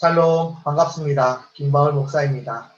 샬롬, 반갑습니다. 김바울 목사입니다.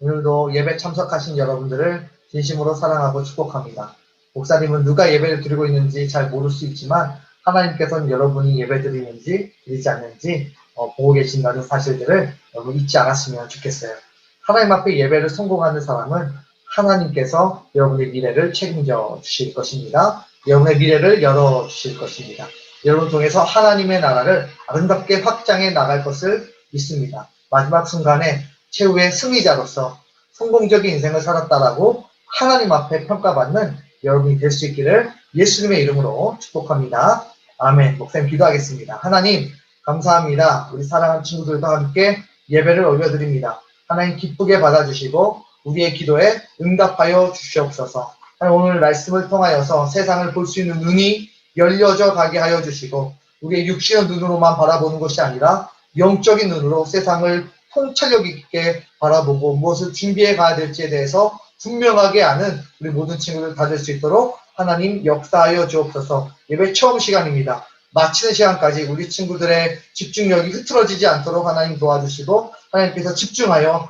오늘도 예배 참석하신 여러분들을 진심으로 사랑하고 축복합니다. 목사님은 누가 예배를 드리고 있는지 잘 모를 수 있지만 하나님께서는 여러분이 예배 드리는지 드리지 않는지 보고 계신다는 사실들을 여러분 잊지 않았으면 좋겠어요. 하나님 앞에 예배를 성공하는 사람은 하나님께서 여러분의 미래를 책임져 주실 것입니다. 여러분의 미래를 열어주실 것입니다. 여러분 통해서 하나님의 나라를 아름답게 확장해 나갈 것을 믿습니다. 마지막 순간에 최후의 승리자로서 성공적인 인생을 살았다라고 하나님 앞에 평가받는 여러분이 될 수 있기를 예수님의 이름으로 축복합니다. 아멘. 목사님 기도하겠습니다. 하나님 감사합니다. 우리 사랑하는 친구들과 함께 예배를 올려드립니다. 하나님 기쁘게 받아주시고 우리의 기도에 응답하여 주시옵소서. 오늘 말씀을 통하여서 세상을 볼 수 있는 눈이 열려져 가게 하여 주시고 우리의 육신의 눈으로만 바라보는 것이 아니라 영적인 눈으로 세상을 통찰력 있게 바라보고 무엇을 준비해 가야 될지에 대해서 분명하게 아는 우리 모든 친구들 다 될 수 있도록 하나님 역사하여 주옵소서. 예배 처음 시간입니다. 마치는 시간까지 우리 친구들의 집중력이 흐트러지지 않도록 하나님 도와주시고 하나님께서 집중하여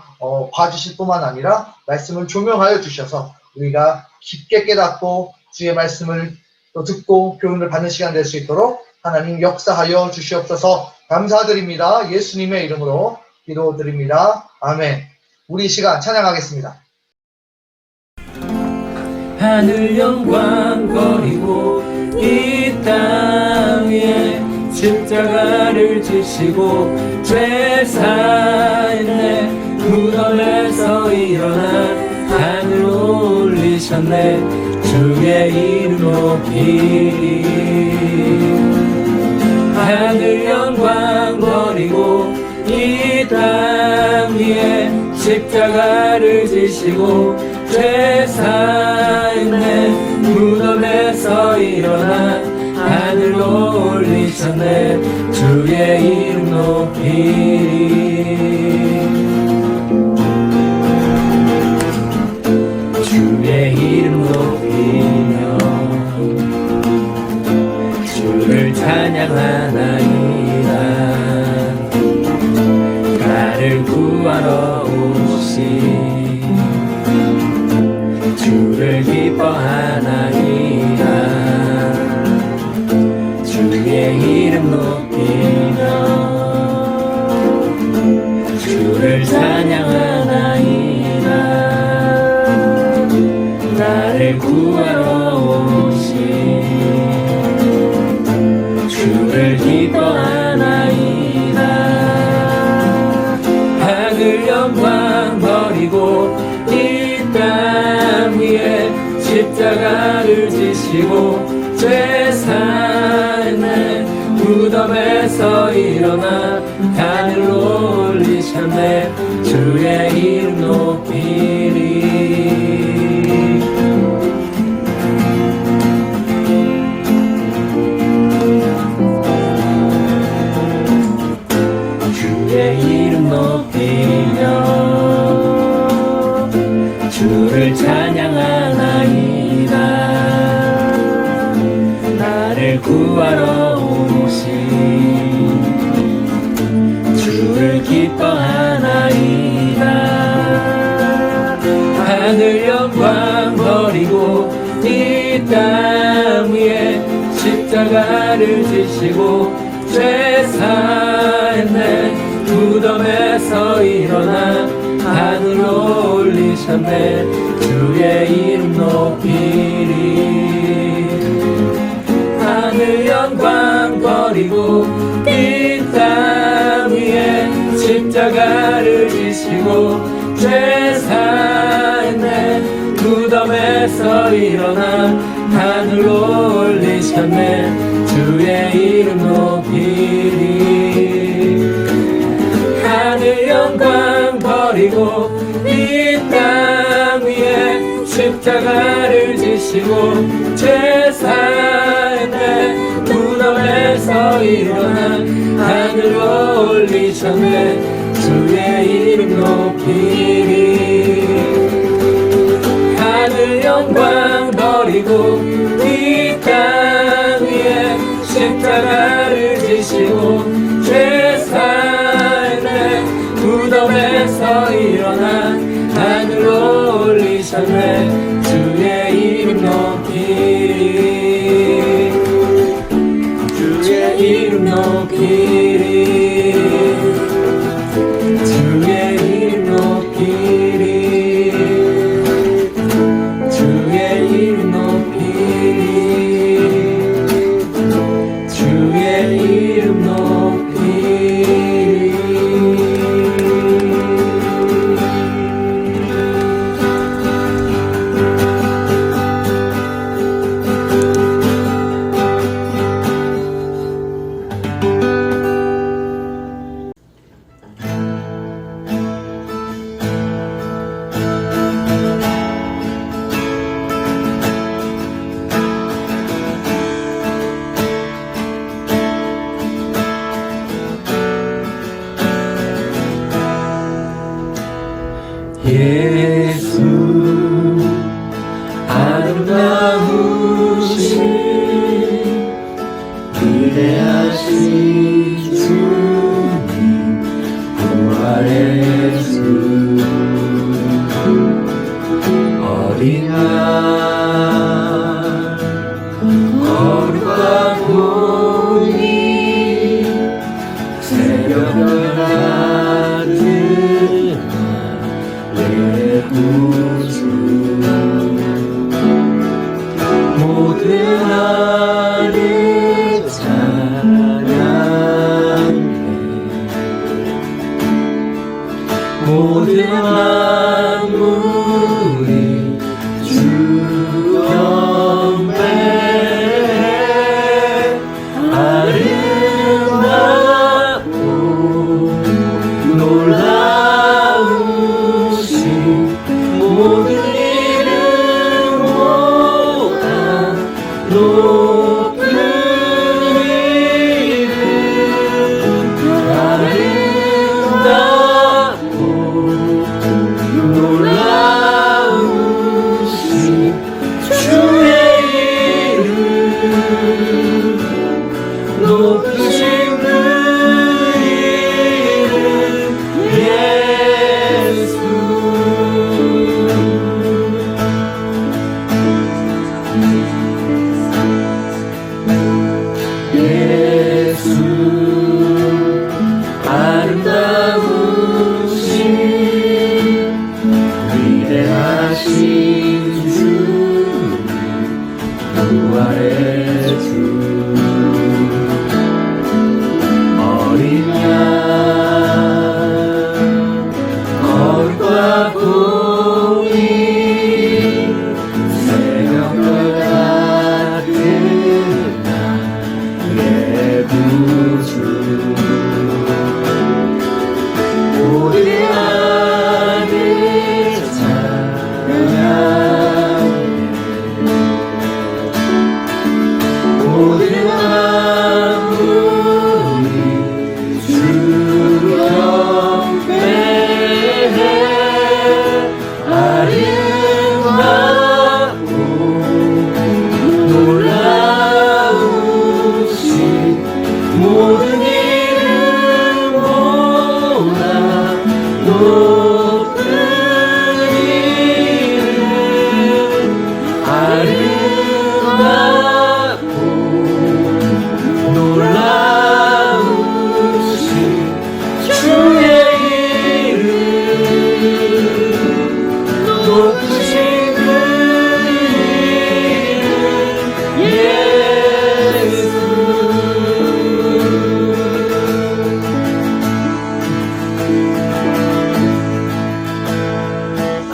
봐주실 뿐만 아니라 말씀을 조명하여 주셔서 우리가 깊게 깨닫고 주의 말씀을 또 듣고 교훈을 받는 시간 될 수 있도록 하나님 역사하여 주시옵소서. 감사드립니다. 예수님의 이름으로 기도드립니다. 아멘. 우리 시간 찬양하겠습니다. 하늘 영광 버리고 이 땅 위에 십자가를 지시고 죄 사했네. 무덤에서 일어나 하늘 올리셨네. 주의 이름 높이리. 하늘 영광 버리고 이 땅 위에 십자가를 지시고 죄 사했네. 무덤에서 일어나 하늘 올리셨네. 주의 이름 높이리. 주의 이름 높이며 주를 찬양하나이다. 나를 구하러 오신 주를 기뻐하나이다. 주의 이름 높이며 주를 찬양하나이다. 나를 구하러 오신 주를 기뻐하나이다. 하늘 영광 버리고 이 땅 위에 십자가를 지시고 죄 사했네. 무덤에서 일어나 하늘 올리셨네. 주의 이름 높이리. 주의 이름 높이며 주를 찬양하나이다. 나를 구하러 오신 주를 기뻐하나이다. 하늘 영광 버리고 이 땅 위에 십자가를 지시고 죄 사했네. 무덤에서 일어나 하늘 올리셨네. 주의 이름 높이리. 하늘 영광 버리고 이 땅 위에 십자가를 지시고 죄 사했네. 무덤에서 일어나 하늘 올리셨네. 주의 이름 높이리. 하늘 영광 버리고 이 땅 위에 십자가를 지시고 죄 사했네. 무덤에서 일어나 하늘 올리셨네. 주의 이름 높이리. 하늘 영광 버리고 이 땅 위에 십자가를 지시고 죄 사했네. 죽음에서 일어나 하늘로 올리셨네. 주의 이름 높이리, 주의 이름 높이리, 주의 이름 높이리, 주의 이름 높이리, 주의 이름 높이리. 예수 아름다우신 위대하신 주님, 부활의 주, 어린 양 거룩과 공의 새벽을 같은 내 구주, 모든 하늘 찬양해, 모든 만물이 주 경배해. 아름답고 놀라우신 모든 이름보다 높은 이름, 아름답고 놀라우신 주의 이름, 높으신 그 이름 예수. 예수 아름다우신 위대하신 주님, 부활의 주, 어린 양 거룩과 공의 새벽별 같은 내 구주, 모든 하늘 찬양해, 모든 만물이 주 경배해. 아름답고 놀라우신 모든 이름보다 높은 이름, 아름답고 놀라우신 주의 이름, 높으신 그 이름 예수.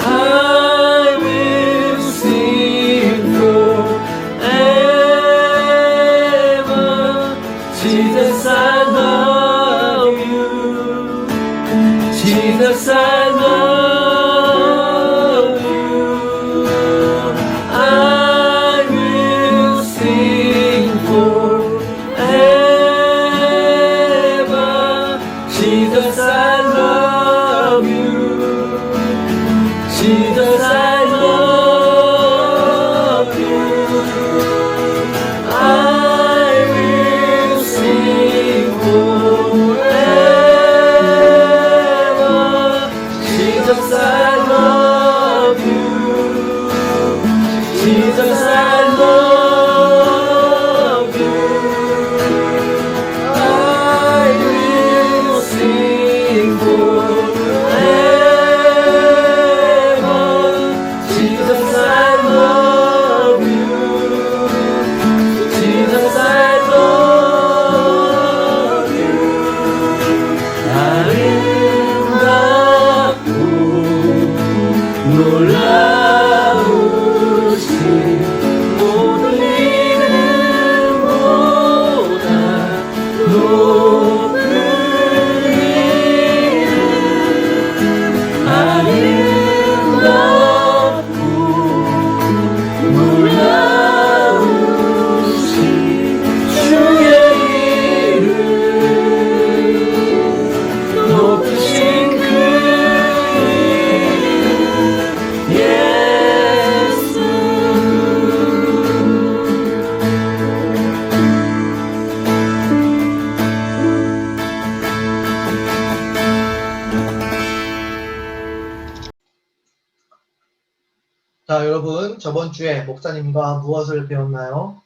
I will sing forever, Jesus, I love you, Jesus, I love you. I will sing forever, Jesus, I love you, Jesus, I love you. I will sing forever, 자, 여러분, 저번 주에 목사님과 무엇을 배웠나요?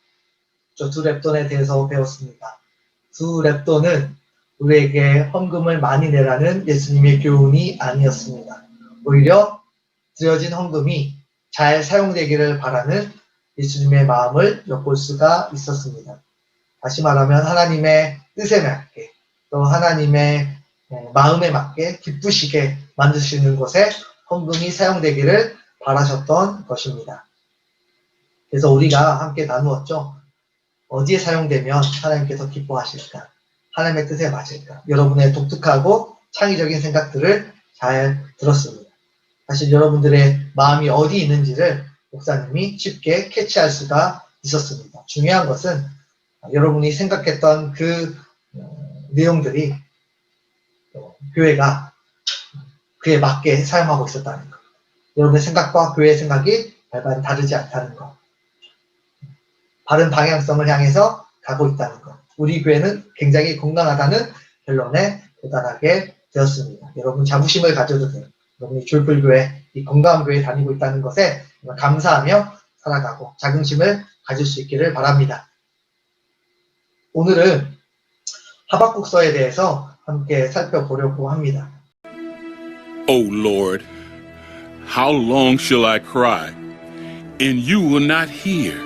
저 두 랩돈에 대해서 배웠습니다. 두 랩돈은 우리에게 헌금을 많이 내라는 예수님의 교훈이 아니었습니다. 오히려 드려진 헌금이 잘 사용되기를 바라는 예수님의 마음을 엿볼 수가 있었습니다. 다시 말하면 하나님의 뜻에 맞게 또 하나님의 마음에 맞게 기쁘시게 만드시는 곳에 헌금이 사용되기를 바라셨던 것입니다. 그래서 우리가 함께 나누었죠. 어디에 사용되면 하나님께서 기뻐하실까? 하나님의 뜻에 맞을까? 여러분의 독특하고 창의적인 생각들을 잘 들었습니다. 사실 여러분들의 마음이 어디 있는지를 목사님이 쉽게 캐치할 수가 있었습니다. 중요한 것은 여러분이 생각했던 그 내용들이 교회가 그에 맞게 사용하고 있었다는 것. 여러분의 생각과 교회의 생각이 별반 다르지 않다는 것. 바른 방향성을 향해서 가고 있다는 것. 우리 교회는 굉장히 건강하다는 결론에 도달하게 되었습니다. 여러분 자부심을 가져도 돼요. 여러분이 졸불교회, 이 건강한 교회에 다니고 있다는 것에 감사하며 살아가고 자긍심을 가질 수 있기를 바랍니다. 오늘은 하박국서에 대해서 함께 살펴보려고 합니다. O Lord, how long shall I cry, and you will not hear?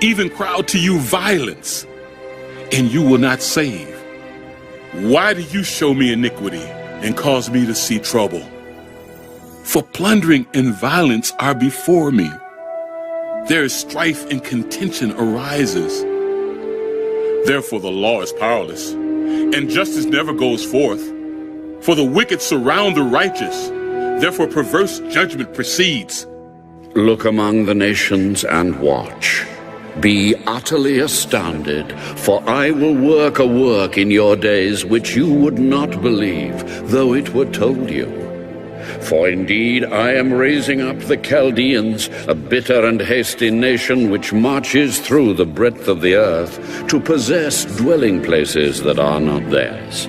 Even cry out to you violence, and you will not save. Why do you show me iniquity and cause me to see trouble? For plundering and violence are before me. There is strife and contention arises. Therefore the law is powerless, and justice never goes forth. For the wicked surround the righteous. Therefore perverse judgment proceeds. Look among the nations and watch. Be utterly astounded, for I will work a work in your days which you would not believe, though it were told you. For indeed I am raising up the Chaldeans, a bitter and hasty nation which marches through the breadth of the earth, to possess dwelling places that are not theirs.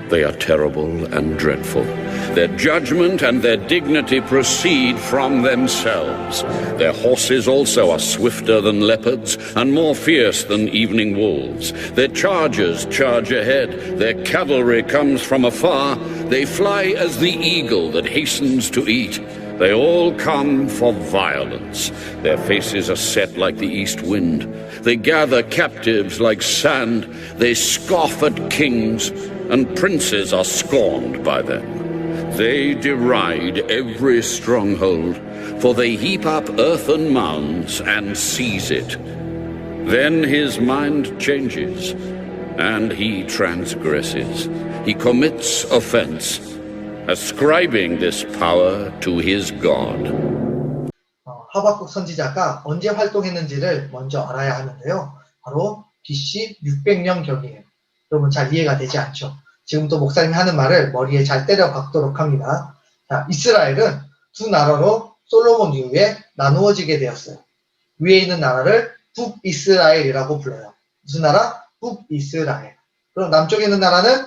They are terrible and dreadful. Their judgment and their dignity proceed from themselves. Their horses also are swifter than leopards and more fierce than evening wolves. Their chargers charge ahead. Their cavalry comes from afar. They fly as the eagle that hastens to eat. They all come for violence. Their faces are set like the east wind. They gather captives like sand. They scoff at kings, and princes are scorned by them. They deride every stronghold, for they heap up earthen mounds and seize it. Then his mind changes, and he transgresses. He commits offense, ascribing this power to his God. 하박국 선지자가 언제 활동했는지를 먼저 알아야 하는데요. 바로 BC 600년경이에요. 여러분 잘 이해가 되지 않죠? 지금도 목사님이 하는 말을 머리에 잘 때려 박도록 합니다. 자, 이스라엘은 두 나라로 솔로몬 이후에 나누어지게 되었어요. 위에 있는 나라를 북이스라엘이라고 불러요. 무슨 나라? 북이스라엘. 그럼 남쪽에 있는 나라는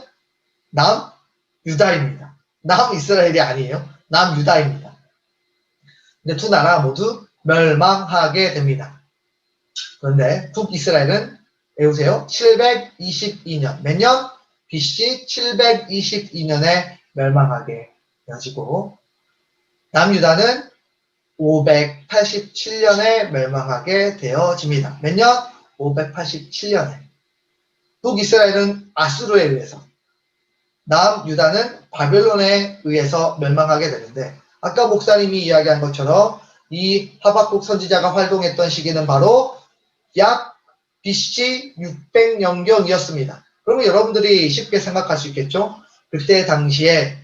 남유다입니다. 남이스라엘이 아니에요. 남유다입니다. 근데 두 나라 모두 멸망하게 됩니다. 그런데 북이스라엘은 외우세요. 722년. 몇 년? BC 722년에 멸망하게 되어지고 남유다는 587년에 멸망하게 되어집니다. 몇 년? 587년에. 북이스라엘은 아수르에 의해서, 남유다는 바벨론에 의해서 멸망하게 되는데 아까 목사님이 이야기한 것처럼 이 하박국 선지자가 활동했던 시기는 바로 약 BC 600년경이었습니다. 그러면 여러분들이 쉽게 생각할 수 있겠죠? 그때 당시에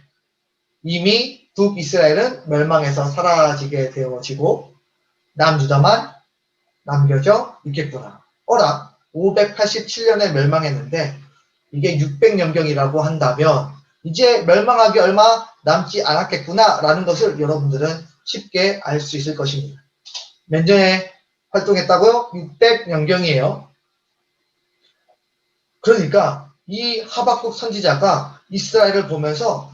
이미 북이스라엘은 멸망해서 사라지게 되어지고 남유다만 남겨져 있겠구나. 어라, 587년에 멸망했는데 이게 600년경이라고 한다면 이제 멸망하기 얼마 남지 않았겠구나 라는 것을 여러분들은 쉽게 알 수 있을 것입니다. 몇 년에 활동했다고요? 600년경이에요. 그러니까 이 하박국 선지자가 이스라엘을 보면서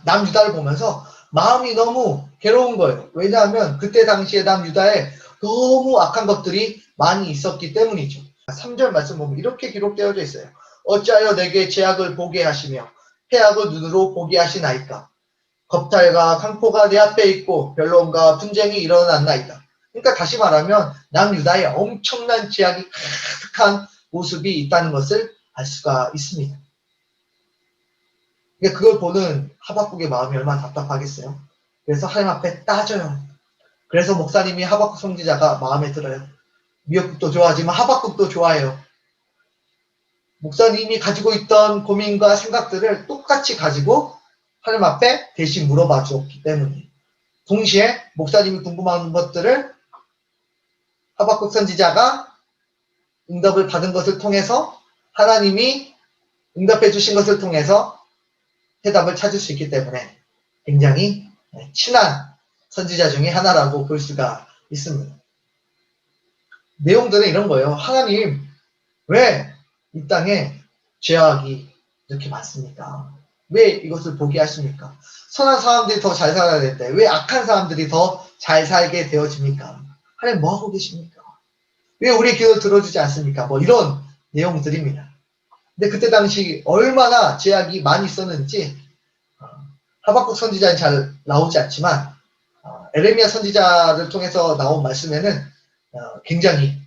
남유다를 보면서 마음이 너무 괴로운 거예요. 왜냐하면 그때 당시에 남유다에 너무 악한 것들이 많이 있었기 때문이죠. 3절 말씀 보면 이렇게 기록되어져 있어요. 어찌하여 내게 죄악을 보게 하시며 해악을 눈으로 보게 하시나이까. 겁탈과 강포가 내 앞에 있고 변론과 분쟁이 일어났나이다. 그러니까 다시 말하면 남유다에 엄청난 죄악이 가득한 모습이 있다는 것을 알 수가 있습니다. 그러니까 그걸 보는 하박국의 마음이 얼마나 답답하겠어요. 그래서 하나님 앞에 따져요. 그래서 목사님이 하박국 선지자가 마음에 들어요. 미역국도 좋아하지만 하박국도 좋아해요. 목사님이 가지고 있던 고민과 생각들을 똑같이 가지고 하나님 앞에 대신 물어봐 주었기 때문에 동시에 목사님이 궁금한 것들을 하박국 선지자가 응답을 받은 것을 통해서 하나님이 응답해 주신 것을 통해서 해답을 찾을 수 있기 때문에 굉장히 친한 선지자 중에 하나라고 볼 수가 있습니다. 내용들은 이런 거예요. 하나님, 왜 이 땅에 죄악이 이렇게 많습니까? 왜 이것을 보게 하십니까? 선한 사람들이 더 잘 살아야 되는데 왜 악한 사람들이 더 잘 살게 되어집니까? 하나님 뭐하고 계십니까? 왜 우리의 기도를 들어주지 않습니까? 뭐 이런 내용들입니다. 근데 그때 당시 얼마나 죄악이 많이 있었는지 하박국 선지자는 잘 나오지 않지만 에레미야 선지자를 통해서 나온 말씀에는 굉장히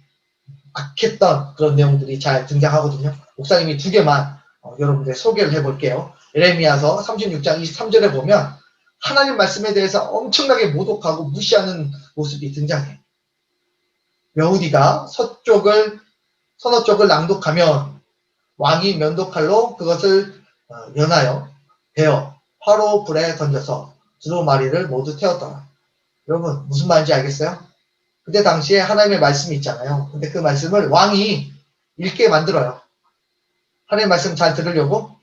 악했던 그런 내용들이 잘 등장하거든요. 목사님이 두 개만 여러분들 소개를 해볼게요. 에레미야서 36장 23절에 보면 하나님 말씀에 대해서 엄청나게 모독하고 무시하는 모습이 등장해요. 여우디가 서너 쪽을 낭독하면 왕이 면도칼로 그것을 연하여 베어 화로 불에 던져서 두루마리를 모두 태웠더라. 여러분 무슨 말인지 알겠어요? 그때 당시에 하나님의 말씀이 있잖아요. 근데 그 말씀을 왕이 읽게 만들어요. 하나님의 말씀 잘 들으려고?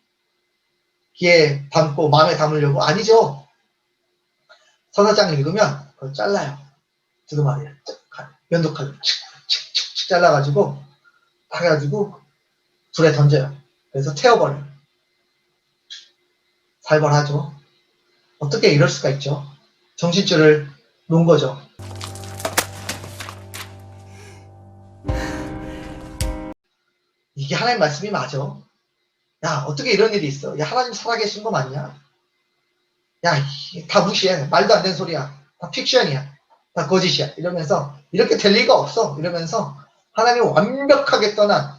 귀에 담고 마음에 담으려고? 아니죠. 서너 장 읽으면 그걸 잘라요. 두루마리를 면도칼로 칙칙칙 잘라가지고 딱 해가지고 불에 던져요. 그래서 태워버려요. 살벌하죠. 어떻게 이럴 수가 있죠? 정신줄을 놓은 거죠. 이게 하나님 말씀이 맞아. 야, 어떻게 이런 일이 있어? 야, 하나님 살아계신 거 맞냐? 야, 다 무시해. 말도 안 되는 소리야. 다 픽션이야. 다 거짓이야. 이러면서 이렇게 될 리가 없어. 이러면서 하나님이 완벽하게 떠난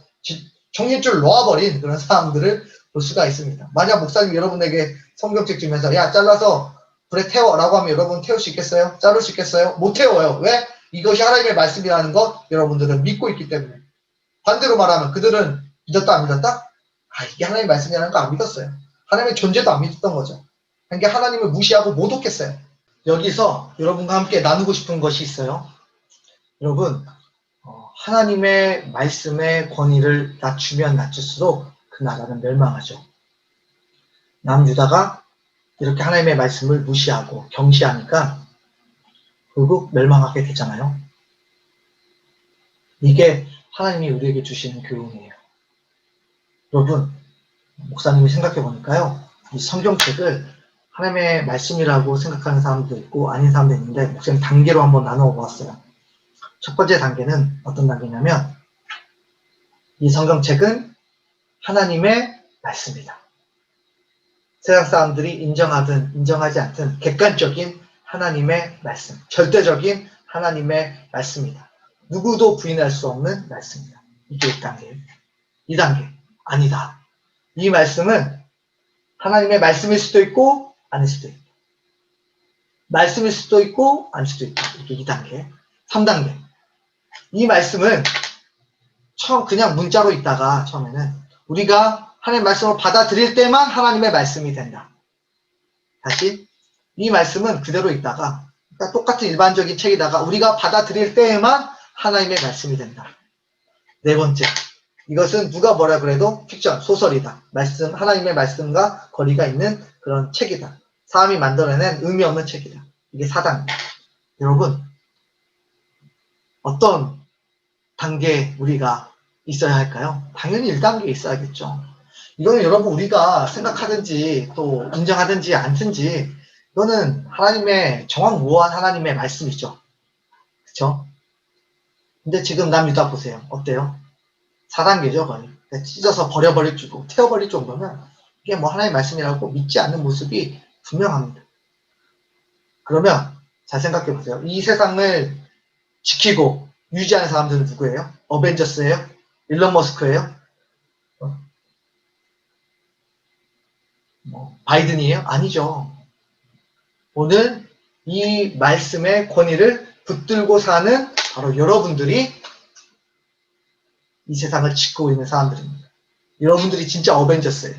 정신줄 놓아버린 그런 사람들을 볼 수가 있습니다. 만약 목사님 여러분에게 성경책 주면서 야, 잘라서 불에 태워라고 하면 여러분 태울 수 있겠어요? 자를 수 있겠어요? 못 태워요. 왜? 이것이 하나님의 말씀이라는 것 여러분들은 믿고 있기 때문에. 반대로 말하면 그들은 믿었다 안 믿었다? 이게 하나님의 말씀이라는 거 안 믿었어요. 하나님의 존재도 안 믿었던 거죠. 그러니까 하나님을 무시하고 모독했어요. 여기서 여러분과 함께 나누고 싶은 것이 있어요. 여러분, 하나님의 말씀의 권위를 낮추면 낮출수록 그 나라는 멸망하죠. 남유다가 이렇게 하나님의 말씀을 무시하고 경시하니까 결국 멸망하게 되잖아요. 이게 하나님이 우리에게 주시는 교훈이에요. 여러분, 목사님이 생각해 보니까요, 이 성경책을 하나님의 말씀이라고 생각하는 사람도 있고 아닌 사람도 있는데 목사님 단계로 한번 나누어 보았어요. 첫 번째 단계는 어떤 단계냐면 이 성경책은 하나님의 말씀이다. 세상 사람들이 인정하든 인정하지 않든 객관적인 하나님의 말씀, 절대적인 하나님의 말씀이다. 누구도 부인할 수 없는 말씀이다. 이게 1단계예요. 2단계, 아니다. 이 말씀은 하나님의 말씀일 수도 있고 아닐 수도 있다. 말씀일 수도 있고 아닐 수도 있다. 이게 2단계. 3단계. 이 말씀은 처음 그냥 문자로 있다가 처음에는 우리가 하나님의 말씀을 받아들일 때만 하나님의 말씀이 된다. 다시 이 말씀은 그대로 있다가 그러니까 똑같은 일반적인 책이다가 우리가 받아들일 때에만 하나님의 말씀이 된다. 네 번째, 이것은 누가 뭐라 그래도 픽션, 소설이다. 말씀, 하나님의 말씀과 거리가 있는 그런 책이다. 사람이 만들어낸 의미 없는 책이다. 이게 4단계. 여러분, 어떤 단계에 우리가 있어야 할까요? 당연히 1단계에 있어야겠죠. 이거는 여러분 우리가 생각하든지 또 인정하든지 않든지 이거는 하나님의 정확무한 하나님의 말씀이죠. 그쵸? 근데 지금 남유다 보세요. 어때요? 4단계죠, 거의. 그러니까 찢어서 버려버릴 정도, 태워버릴 정도면 이게 뭐 하나님의 말씀이라고 믿지 않는 모습이 분명합니다. 그러면 잘 생각해 보세요. 이 세상을 지키고 유지하는 사람들은 누구예요? 어벤져스예요? 일론 머스크예요? 바이든이에요? 아니죠. 오늘 이 말씀의 권위를 붙들고 사는 바로 여러분들이 이 세상을 지키고 있는 사람들입니다. 여러분들이 진짜 어벤져스예요.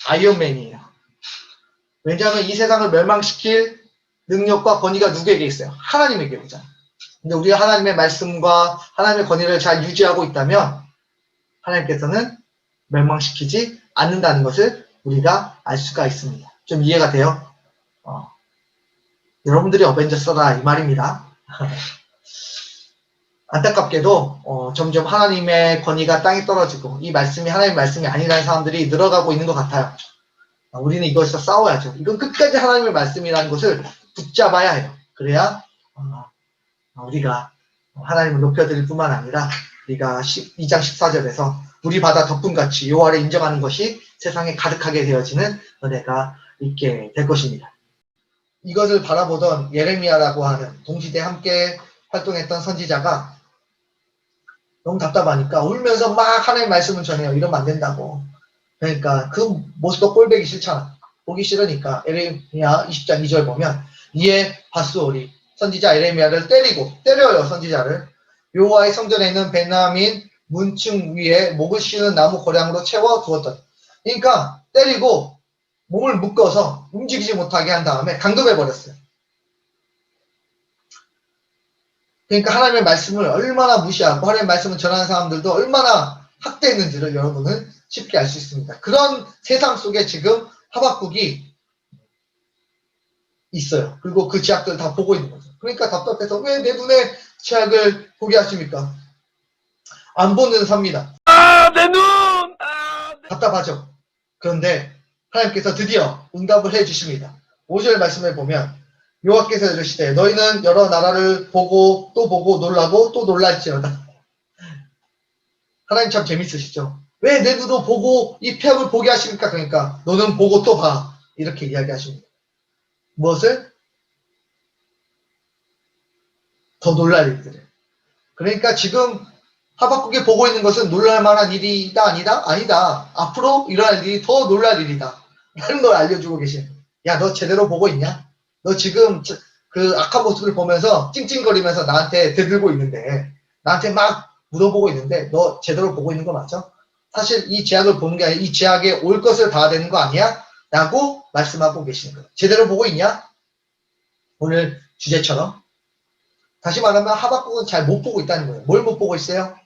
아이언맨이에요. 왜냐하면 이 세상을 멸망시킬 능력과 권위가 누구에게 있어요? 하나님에게 오잖아요. 근데 우리가 하나님의 말씀과 하나님의 권위를 잘 유지하고 있다면 하나님께서는 멸망시키지 않는다는 것을 우리가 알 수가 있습니다. 좀 이해가 돼요? 여러분들이 어벤져스다 이 말입니다. 안타깝게도 점점 하나님의 권위가 땅에 떨어지고 이 말씀이 하나님의 말씀이 아니라는 사람들이 늘어가고 있는 것 같아요. 우리는 이것에서 싸워야죠. 이건 끝까지 하나님의 말씀이라는 것을 붙잡아야 해요. 그래야 우리가 하나님을 높여드릴 뿐만 아니라 우리가 2장 14절에서 우리 바다 덮음같이 여호와를 인정하는 것이 세상에 가득하게 되어지는 은혜가 있게 될 것입니다. 이것을 바라보던 예레미야라고 하는 동시대에 함께 활동했던 선지자가 너무 답답하니까 울면서 막 하나님의 말씀을 전해요. 이러면 안 된다고. 그러니까 그 모습도 꼴보기 싫잖아. 보기 싫으니까 예레미야 20장 2절 보면 이에 바스올이 선지자 예레미야를 때려요. 선지자를. 여호와의 성전에 있는 베냐민 문층 위에 목을 씌우는 나무 고량으로 채워 두었던. 그러니까 때리고 몸을 묶어서 움직이지 못하게 한 다음에 강도해버렸어요. 그러니까 하나님의 말씀을 얼마나 무시하고 하나님의 말씀을 전하는 사람들도 얼마나 학대했는지를 여러분은 쉽게 알 수 있습니다. 그런 세상 속에 지금 하박국이 있어요. 그리고 그 죄악들을 다 보고 있는 거죠. 그러니까 답답해서 왜 내 눈에 죄악을 보게 하십니까? 안 보는 삽니다. 내 눈! 답답하죠. 그런데 하나님께서 드디어 응답을 해주십니다. 5절 말씀을 보면 여호와께서 이르시되 너희는 여러 나라를 보고 또 보고 놀라고 또 놀랄지어다. 하나님 참 재밌으시죠. 왜 내 눈으로 보고 이 폐업을 보게 하십니까? 그러니까 너는 보고 또 봐. 이렇게 이야기하십니다. 무엇을? 더 놀랄 일들을. 그러니까 지금 하박국이 보고 있는 것은 놀랄 만한 일이다 아니다? 아니다. 앞으로 일어날 일이 더 놀랄 일이다. 라는 걸 알려주고 계신. 야, 너 제대로 보고 있냐? 너 지금 그 악한 모습을 보면서 찡찡거리면서 나한테 대들고 있는데 나한테 막 물어보고 있는데 너 제대로 보고 있는 거 맞죠? 사실 이 죄악을 보는 게 아니라 이 죄악에 올 것을 봐야 되는 거 아니야? 라고 말씀하고 계시는 거예요. 제대로 보고 있냐? 오늘 주제처럼. 다시 말하면 하박국은 잘 못 보고 있다는 거예요. 뭘 못 보고 있어요?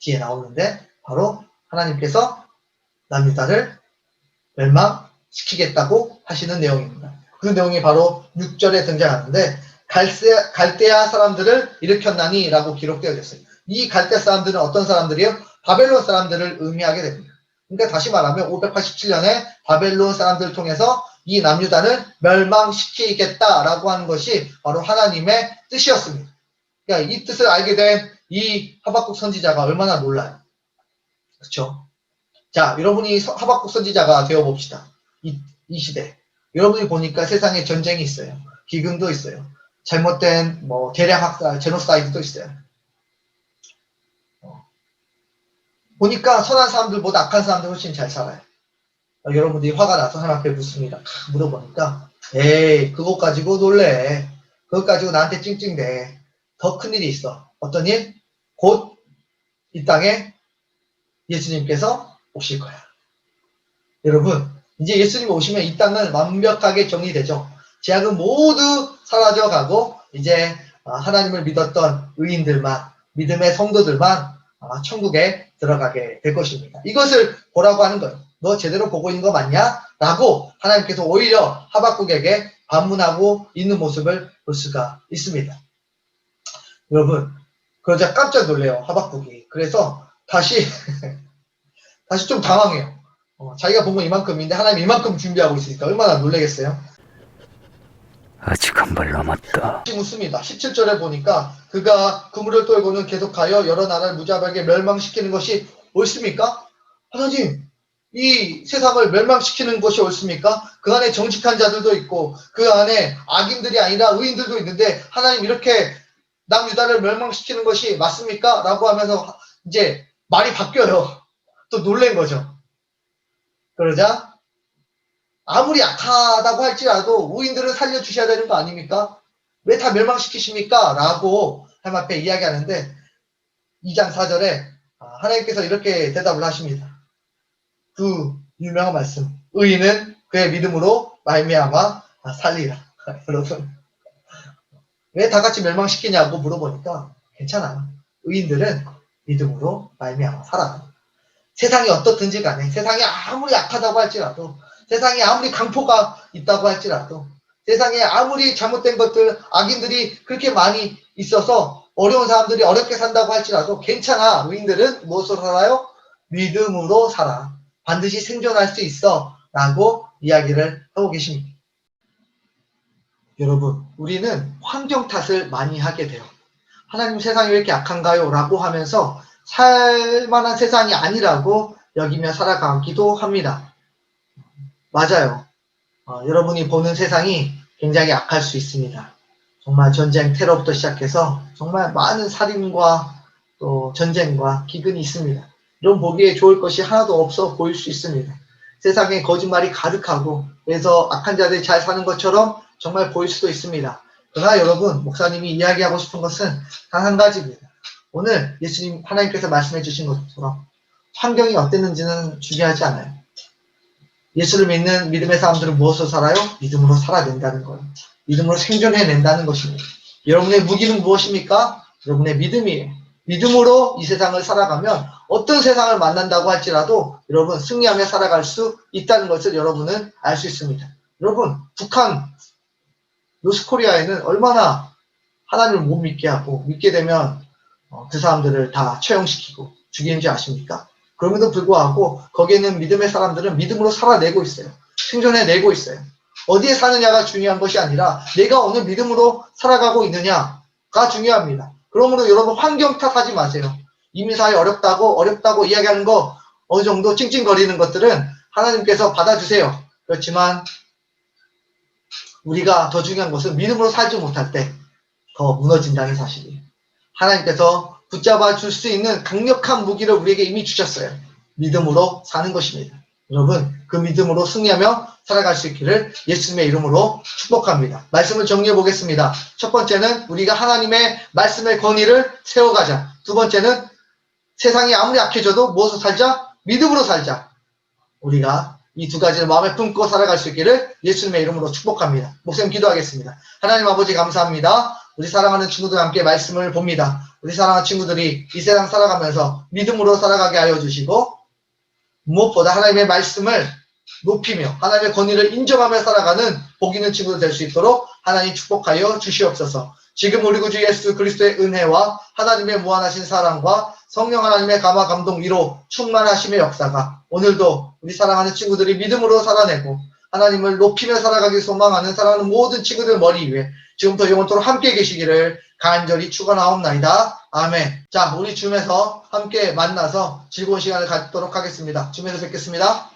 뒤에 나오는데 바로 하나님께서 남유다를 멸망시키겠다고 하시는 내용입니다. 그 내용이 바로 6절에 등장하는데 갈대아 사람들을 일으켰나니 라고 기록되어 있어요. 이 갈대아 사람들은 어떤 사람들이에요? 바벨론 사람들을 의미하게 됩니다. 그러니까 다시 말하면 587년에 바벨론 사람들을 통해서 이 남유다를 멸망시키겠다라고 하는 것이 바로 하나님의 뜻이었습니다. 그러니까 이 뜻을 알게 된 이 하박국 선지자가 얼마나 놀라요. 그렇죠? 자, 여러분이 하박국 선지자가 되어봅시다. 이 시대. 여러분이 보니까 세상에 전쟁이 있어요. 기근도 있어요. 잘못된 대량 학살, 제노사이드도 있어요. 보니까 선한 사람들보다 악한 사람들 훨씬 잘 살아요. 여러분들이 화가 나서 하나님 앞에 묻습니다. 물어보니까 에이 그것 가지고 놀래. 그것 가지고 나한테 찡찡대. 더 큰일이 있어. 어떤 일? 곧 이 땅에 예수님께서 오실 거야. 여러분 이제 예수님 오시면 이 땅은 완벽하게 정리되죠. 죄악은 모두 사라져가고 이제 하나님을 믿었던 의인들만, 믿음의 성도들만 천국에 들어가게 될 것입니다. 이것을 보라고 하는 거예요. 너 제대로 보고 있는 거 맞냐? 라고 하나님께서 오히려 하박국에게 반문하고 있는 모습을 볼 수가 있습니다. 여러분, 그러자 깜짝 놀래요. 하박국이. 그래서 다시 다시 좀 당황해요. 자기가 본 건 이만큼인데 하나님이 이만큼 준비하고 있으니까 얼마나 놀라겠어요. 아직 한 발 남았다. 다시 묻습니다. 17절에 보니까 그가 그물을 떨고는 계속하여 여러 나라를 무자비하게 멸망시키는 것이 옳습니까? 하나님, 이 세상을 멸망시키는 것이 옳습니까? 그 안에 정직한 자들도 있고 그 안에 악인들이 아니라 의인들도 있는데 하나님 이렇게 남유다를 멸망시키는 것이 맞습니까? 라고 하면서 이제 말이 바뀌어요. 또 놀란 거죠. 그러자 아무리 약하다고 할지라도 의인들을 살려주셔야 되는 거 아닙니까? 왜 다 멸망시키십니까? 라고 하나님 앞에 이야기하는데 2장 4절에 하나님께서 이렇게 대답을 하십니다. 그 유명한 말씀, 의인은 그의 믿음으로 말미암아 살리라. 여러분, 왜 다 같이 멸망시키냐고 물어보니까 괜찮아. 의인들은 믿음으로 말미암아 살아. 세상이 어떻든지 간에, 세상이 아무리 약하다고 할지라도, 세상에 아무리 강포가 있다고 할지라도, 세상에 아무리 잘못된 것들, 악인들이 그렇게 많이 있어서 어려운 사람들이 어렵게 산다고 할지라도 괜찮아. 의인들은 무엇으로 살아요? 믿음으로 살아. 반드시 생존할 수 있어. 라고 이야기를 하고 계십니다. 여러분, 우리는 환경 탓을 많이 하게 돼요. 하나님, 세상이 왜 이렇게 약한가요? 라고 하면서 살만한 세상이 아니라고 여기며 살아가기도 합니다. 맞아요. 여러분이 보는 세상이 굉장히 약할 수 있습니다. 정말 전쟁, 테러부터 시작해서 정말 많은 살인과 또 전쟁과 기근이 있습니다. 이런 보기에 좋을 것이 하나도 없어 보일 수 있습니다. 세상에 거짓말이 가득하고 그래서 악한 자들이 잘 사는 것처럼 정말 보일 수도 있습니다. 그러나 여러분, 목사님이 이야기하고 싶은 것은 단 한 가지입니다. 오늘 예수님, 하나님께서 말씀해 주신 것처럼 환경이 어땠는지는 중요하지 않아요. 예수를 믿는 믿음의 사람들은 무엇으로 살아요? 믿음으로 살아낸다는 거예요. 믿음으로 생존해낸다는 것입니다. 여러분의 무기는 무엇입니까? 여러분의 믿음이에요. 믿음으로 이 세상을 살아가면 어떤 세상을 만난다고 할지라도 여러분 승리하며 살아갈 수 있다는 것을 여러분은 알 수 있습니다. 여러분, 북한, 노스코리아에는 얼마나 하나님을 못 믿게 하고 믿게 되면 그 사람들을 다 처형시키고 죽이는지 아십니까? 그럼에도 불구하고 거기에는 믿음의 사람들은 믿음으로 살아내고 있어요. 생존해내고 있어요. 어디에 사느냐가 중요한 것이 아니라 내가 오늘 믿음으로 살아가고 있느냐가 중요합니다. 그러므로 여러분 환경 탓하지 마세요. 이민사회 어렵다고 이야기하는 거 어느 정도 찡찡거리는 것들은 하나님께서 받아주세요. 그렇지만 우리가 더 중요한 것은 믿음으로 살지 못할 때 더 무너진다는 사실이에요. 하나님께서 붙잡아 줄 수 있는 강력한 무기를 우리에게 이미 주셨어요. 믿음으로 사는 것입니다. 여러분, 그 믿음으로 승리하며 살아갈 수 있기를 예수님의 이름으로 축복합니다. 말씀을 정리해 보겠습니다. 첫 번째는 우리가 하나님의 말씀의 권위를 세워가자. 두 번째는 세상이 아무리 약해져도 무엇으로 살자? 믿음으로 살자. 우리가 이 두 가지를 마음에 품고 살아갈 수 있기를 예수님의 이름으로 축복합니다. 목사님 기도하겠습니다. 하나님 아버지 감사합니다. 우리 사랑하는 친구들과 함께 말씀을 봅니다. 우리 사랑하는 친구들이 이 세상 살아가면서 믿음으로 살아가게 하여 주시고 무엇보다 하나님의 말씀을 높이며 하나님의 권위를 인정하며 살아가는 복 있는 친구들 될 수 있도록 하나님 축복하여 주시옵소서. 지금 우리 구주 예수 그리스도의 은혜와 하나님의 무한하신 사랑과 성령 하나님의 감화 감동 위로 충만하심의 역사가 오늘도 우리 사랑하는 친구들이 믿음으로 살아내고 하나님을 높이며 살아가기 소망하는 사랑하는 모든 친구들 머리 위에 지금부터 영원토록 함께 계시기를 간절히 축원하옵나이다. 아멘. 자, 우리 줌에서 함께 만나서 즐거운 시간을 갖도록 하겠습니다. 줌에서 뵙겠습니다.